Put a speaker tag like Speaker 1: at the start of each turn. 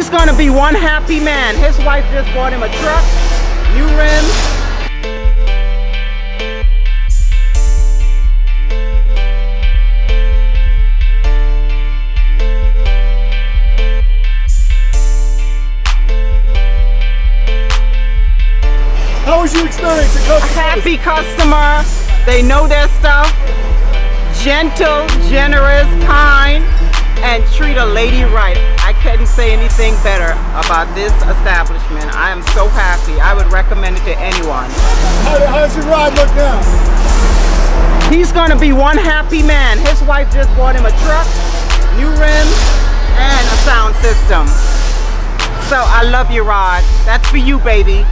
Speaker 1: He's gonna be one happy man. His wife just bought him a truck, new rims.
Speaker 2: How was your experience at Customer?
Speaker 1: Happy customer. They know their stuff. Gentle, generous, kind, and treat a lady right. I couldn't say anything better about this establishment. I am so happy. I would recommend it to anyone.
Speaker 2: How's your ride look now?
Speaker 1: He's gonna be one happy man. His wife just bought him a truck, new rims, and a sound system. So I love you, Rod. That's for you, baby.